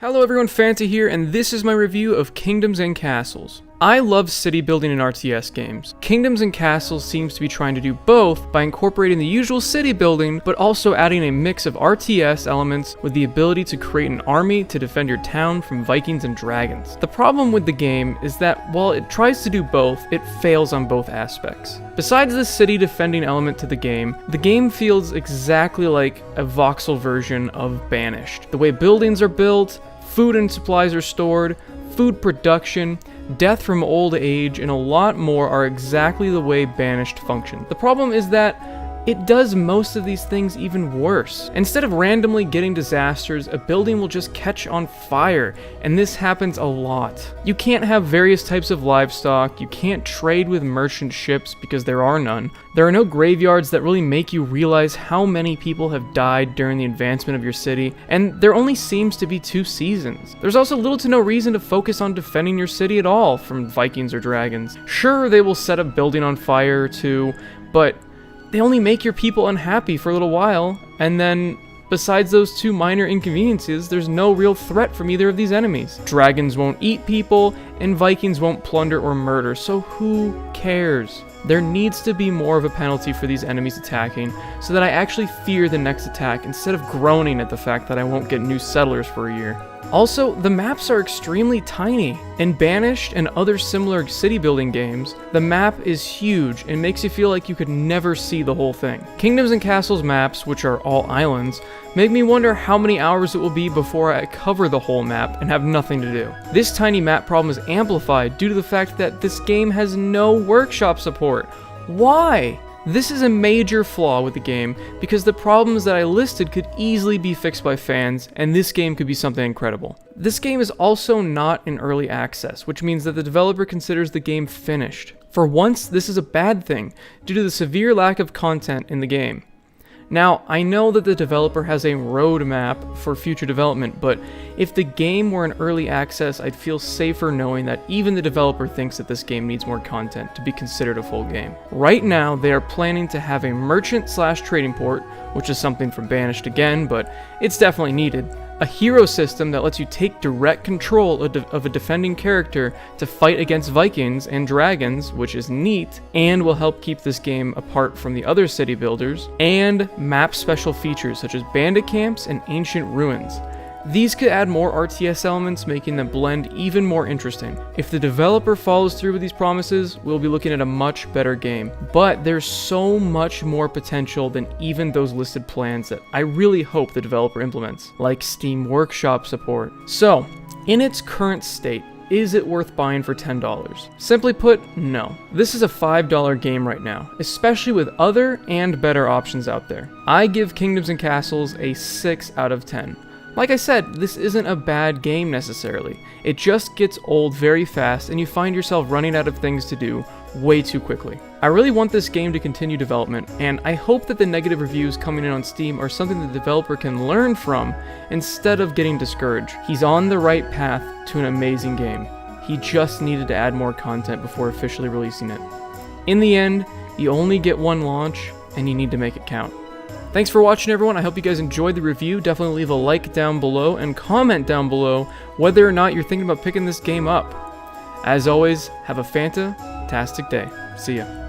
Hello everyone, Fanta here, and this is my review of Kingdoms and Castles. I love city building in RTS games. Kingdoms and Castles seems to be trying to do both by incorporating the usual city building, but also adding a mix of RTS elements with the ability to create an army to defend your town from Vikings and dragons. The problem with the game is that while it tries to do both, it fails on both aspects. Besides the city defending element to the game feels exactly like a voxel version of Banished. The way buildings are built, food and supplies are stored, food production, death from old age, and a lot more are exactly the way Banished functions. The problem is that it does most of these things even worse. Instead of randomly getting disasters, a building will just catch on fire, and this happens a lot. You can't have various types of livestock, you can't trade with merchant ships because there are none. There are no graveyards that really make you realize how many people have died during the advancement of your city, and there only seems to be 2 seasons. There's also little to no reason to focus on defending your city at all from Vikings or dragons. Sure, they will set a building on fire or two, but they only make your people unhappy for a little while, and then besides those 2 minor inconveniences, there's no real threat from either of these enemies. Dragons won't eat people, and Vikings won't plunder or murder, so who cares? There needs to be more of a penalty for these enemies attacking, so that I actually fear the next attack instead of groaning at the fact that I won't get new settlers for a year. Also, the maps are extremely tiny. In Banished and other similar city building games, the map is huge and makes you feel like you could never see the whole thing. Kingdoms and Castles maps, which are all islands, make me wonder how many hours it will be before I cover the whole map and have nothing to do. This tiny map problem is amplified due to the fact that this game has no workshop support. Why? This is a major flaw with the game, because the problems that I listed could easily be fixed by fans, and this game could be something incredible. This game is also not in early access, which means that the developer considers the game finished. For once, this is a bad thing, due to the severe lack of content in the game. Now, I know that the developer has a roadmap for future development, but if the game were in early access, I'd feel safer knowing that even the developer thinks that this game needs more content to be considered a full game. Right now, they are planning to have a merchant/trading port, which is something from Banished again, but it's definitely needed. A hero system that lets you take direct control of a defending character to fight against Vikings and dragons, which is neat, and will help keep this game apart from the other city builders, and map special features such as bandit camps and ancient ruins. These could add more RTS elements, making the blend even more interesting. If the developer follows through with these promises, we'll be looking at a much better game. But there's so much more potential than even those listed plans that I really hope the developer implements, like Steam Workshop support. So, in its current state, is it worth buying for $10? Simply put, no. This is a $5 game right now, especially with other and better options out there. I give Kingdoms and Castles a 6 out of 10. Like I said, this isn't a bad game necessarily. It just gets old very fast and you find yourself running out of things to do way too quickly. I really want this game to continue development, and I hope that the negative reviews coming in on Steam are something the developer can learn from instead of getting discouraged. He's on the right path to an amazing game. He just needed to add more content before officially releasing it. In the end, you only get one launch and you need to make it count. Thanks for watching, everyone. I hope you guys enjoyed the review. Definitely leave a like down below and comment down below whether or not you're thinking about picking this game up. As always, have a fantastic day. See ya.